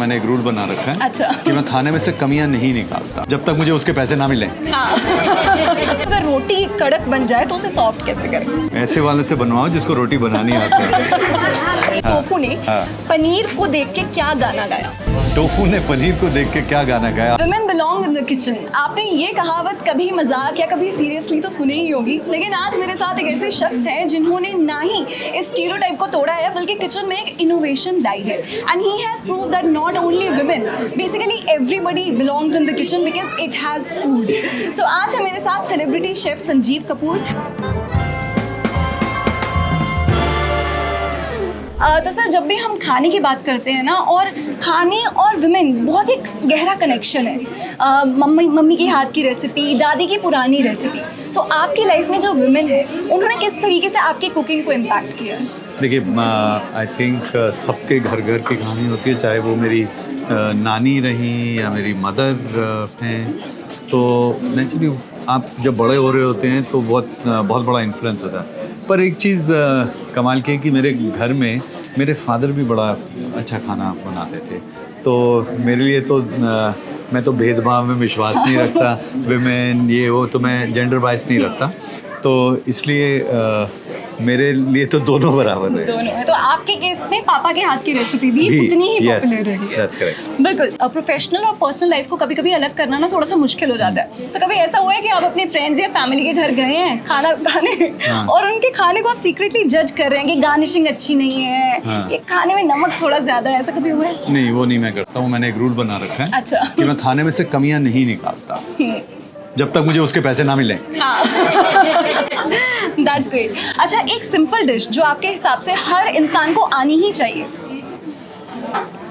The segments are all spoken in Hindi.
मैंने एक रूल बना रखा है अच्छा। कि मैं खाने में से कमियां नहीं निकालता जब तक मुझे उसके पैसे ना मिले। हाँ। अगर रोटी कड़क बन जाए तो उसे सॉफ्ट कैसे करें? ऐसे वाले से बनवाओ जिसको रोटी बनानी आती है। टोफू ने हाँ। पनीर को देख के क्या गाना गाया? टोफू ने पनीर को देख के क्या गाना गाया? Women belong in the kitchen। आपने ये कहावत कभी मजाक या कभी सीरियसली तो सुनी ही होगी, लेकिन आज मेरे साथ एक ऐसे शख्स हैं जिन्होंने ना ही इस स्टीरियोटाइप को तोड़ा है बल्कि किचन में एक इनोवेशन लाई है। And he has prove that not only women, basically everybody belongs in the kitchen because it has food। सो आज है मेरे साथ सेलिब्रिटी शेफ संजीव कपूर। तो सर, जब भी हम खाने की बात करते हैं ना, और खाने और विमेन बहुत एक गहरा कनेक्शन है। मम्मी के हाथ की रेसिपी, दादी की पुरानी रेसिपी। तो आपकी लाइफ में जो विमेन है उन्होंने किस तरीके से आपकी कुकिंग को इम्पैक्ट किया है? देखिए, आई थिंक सबके घर घर की कहानी होती है, चाहे वो मेरी नानी रही या मेरी मदर हैं। तो नेचुरली आप जब बड़े हो रहे होते हैं तो बहुत बड़ा इन्फ्लुएंस होता है। पर एक चीज़ कमाल की है कि मेरे घर में मेरे फादर भी बड़ा अच्छा खाना बनाते थे। तो मेरे लिए तो मैं तो भेदभाव में विश्वास नहीं रखता, विमेन ये वो, तो मैं जेंडर बायस नहीं रखता। तो इसलिए मेरे लिए तो दोनों बराबर है। दोनों है। तो आपके केस में पापा के हाथ की रेसिपी भी उतनी ही पॉपुलर रही है। That's correct। बिल्कुल। प्रोफेशनल और पर्सनल लाइफ को कभी कभी अलग करना ना थोड़ा सा मुश्किल हो जाता है। तो कभी ऐसा हुआ है कि आप अपने फ्रेंड्स या फैमिली के घर गए हैं खाना खाने, हाँ। और उनके खाने को आप सीक्रेटली जज कर रहे हैं कि गार्निशिंग अच्छी नहीं है, हाँ। ये खाने में नमक थोड़ा ज्यादा है, ऐसा कभी हुआ है? नहीं, वो नहीं मैं करता हूँ। मैंने एक रूल बना रखा है अच्छा। कि मैं खाने में से कमियां नहीं निकालता जब तक मुझे उसके पैसे ना मिले। That's great। अच्छा, एक सिंपल डिश जो आपके हिसाब से हर इंसान को आनी ही चाहिए।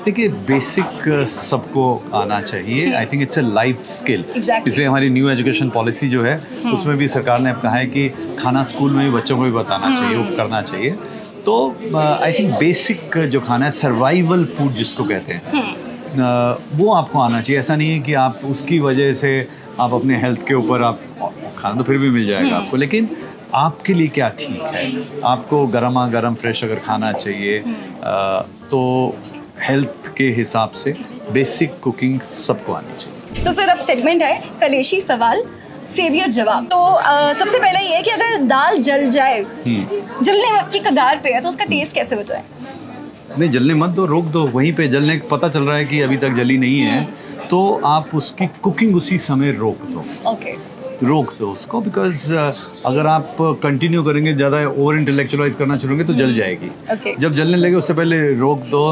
देखिए, बेसिक सबको आना चाहिए। I think it's a life skill. Exactly। इसलिए हमारी न्यू एजुकेशन पॉलिसी जो है उसमें भी सरकार ने अब कहा है कि खाना स्कूल में भी बच्चों को भी बताना चाहिए, वो करना चाहिए। तो आई थिंक बेसिक जो खाना है, सर्वाइवल फूड जिसको कहते हैं, वो आपको आना चाहिए। ऐसा नहीं है कि आप उसकी वजह से आप अपने हेल्थ के ऊपर आप खाना तो फिर भी मिल जाएगा आपको, लेकिन आपके लिए क्या ठीक है। आपको गरमा गरम फ्रेश अगर खाना चाहिए तो हेल्थ के हिसाब से बेसिक कुकिंग सबको आनी चाहिए। तो सर, अब सेगमेंट है कलेशी सवाल सेवियर जवाब। तो सबसे पहले ये है कि अगर दाल जल जाए, जलने की कगार पे है, तो उसका टेस्ट कैसे बचाएं? नहीं, जलने मत दो, रोक दो। वहीं पे जलने पता चल रहा है कि अभी तक जली नहीं है तो आप उसकी कुकिंग उसी समय रोक दो। ओके। रोक दो उसको, बिकॉज अगर आप कंटिन्यू करेंगे, ज़्यादा ओवर इंटेलेक्चुअलाइज करना शुरू तो जल जाएगी। Okay। जब जलने लगे उससे पहले रोक दो,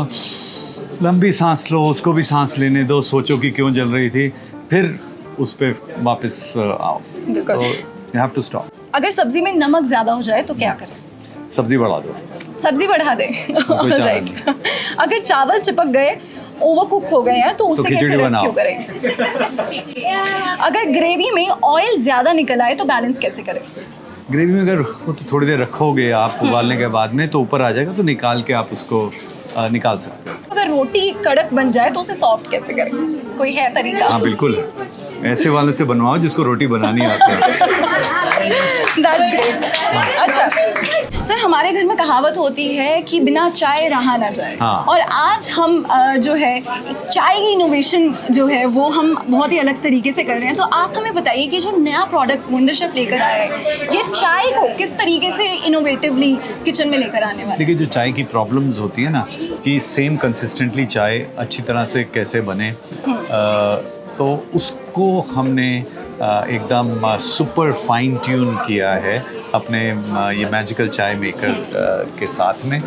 लंबी सांस लो, उसको भी सांस लेने दो, सोचो कि क्यों जल रही थी, फिर उस पर वापस आओ। बिल्कुल। तो यू हैव टू स्टॉप। अगर सब्जी में नमक ज्यादा हो जाए तो क्या करें? सब्जी बढ़ा दो। सब्जी बढ़ा दें। कोई चारा राइट। अगर चावल चिपक गए, ओवर कुक हो गए हैं, तो उससे कैसे खिचड़ी रेस्क्यू बनाओ। करें? अगर ग्रेवी में ऑयल ज्यादा निकल आए तो बैलेंस कैसे करें? ग्रेवी में अगर वो तो थोड़ी देर रखोगे आप उबालने के बाद में तो ऊपर आ जाएगा, तो निकाल के आप उसको निकाल सकते हो। अगर रोटी कड़क बन जाए तो उसे सॉफ्ट कैसे करें? कोई है तरीका? हाँ बिल्कुल, ऐसे वाले से बनवाओ जिसको रोटी बनानी आती है। That's great। अच्छा सर, हमारे घर में कहावत होती है कि बिना चाय रहा ना जाए। हाँ। और आज हम जो है एक चाय की इनोवेशन जो है वो हम बहुत ही अलग तरीके से कर रहे हैं। तो आप हमें बताइए कि जो नया प्रोडक्ट वंडर शेफ लेकर आया है, ये चाय को किस तरीके से इनोवेटिवली किचन में लेकर आने वाला है? देखिए, जो चाय की प्रॉब्लम्स होती है ना, कि सेम कंसिस्टेंटली चाय अच्छी तरह से कैसे बने, तो उसको हमने एकदम सुपर फाइन ट्यून किया है अपने ये मैजिकल चाय मेकर के साथ में।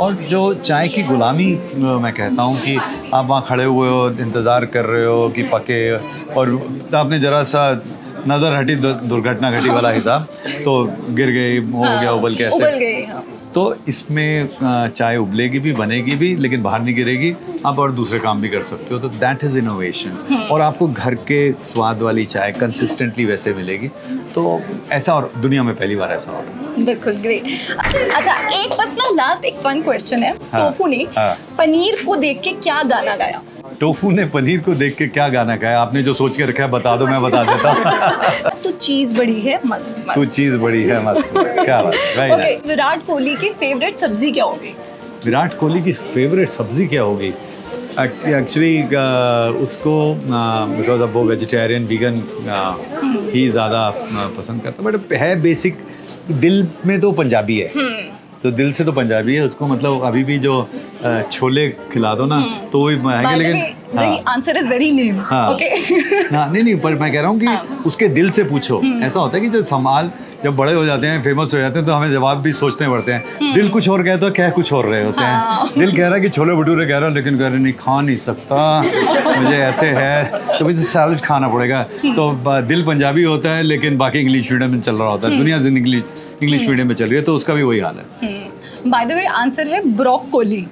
और जो चाय की गुलामी मैं कहता हूँ कि आप वहाँ खड़े हुए हो, इंतज़ार कर रहे हो कि पके, और आपने ज़रा सा नज़र हटी, दुर्घटना घटी वाला हिसाब, तो गिर गई, हो गया उबल के, उबल ऐसे। गई, हाँ। तो इसमें चाय उबलेगी भी, बनेगी भी, लेकिन बाहर नहीं गिरेगी। आप और दूसरे काम भी कर सकते हो। तो दैट इज़ इनोवेशन। और आपको घर के स्वाद वाली चाय कंसिस्टेंटली वैसे मिलेगी। तो ऐसा, और दुनिया में पहली बार ऐसा हो रहा है। बिल्कुल, ग्रेट। अच्छा, एक बस ना लास्ट एक फन क्वेश्चन है। हाँ, टोफू ने हाँ। पनीर को देख के क्या गाना गाया? टोफू ने पनीर को देख के क्या गाना गाया? आपने जो सोच के रखा है बता दो, मैं बता देता हूँ। तो चीज बड़ी है मस्त मस्त। तू चीज़ बड़ी है मस्त। क्या बात, very okay, nice. Virat Kohli की फेवरेट सब्जी क्या होगी? विराट कोहली की फेवरेट सब्जी क्या होगी? एक्चुअली उसको बिकॉज अब वो वेजिटेरियन वीगन ही ज़्यादा पसंद करता, बट है बेसिक दिल में तो पंजाबी है, तो दिल से तो पंजाबी है उसको, मतलब अभी भी जो छोले खिला दो ना तो वो भी महंगे, लेकिन हाँ आंसर इज वेरी लेम। हाँ ओके हाँ नहीं पर मैं कह रहा हूँ कि उसके दिल से पूछो। ऐसा होता है कि जो समाल जब बड़े हो जाते हैं, फेमस हो जाते हैं, तो हमें जवाब भी सोचने पड़ते हैं। दिल कुछ और कहता है, कह कुछ और रहे होते हैं। दिल कह रहा है कि छोले भटूरे कह रहा है, लेकिन कह रहे नहीं खा नहीं सकता, मुझे ऐसे है तो मुझे सैलड खाना पड़ेगा। तो दिल पंजाबी होता है लेकिन बाकी इंग्लिश मीडियम में चल रहा होता है, दुनिया इंग्लिश मीडियम में चल रही है, तो उसका भी वही हाल है। बाय द वे आंसर है ब्रोकोली।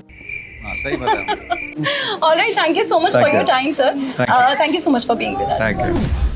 हाँ सही बात है। Alright, thank you so much Thank for your you. Time sir. Thank you. Thank you so much for being with us. Thank you.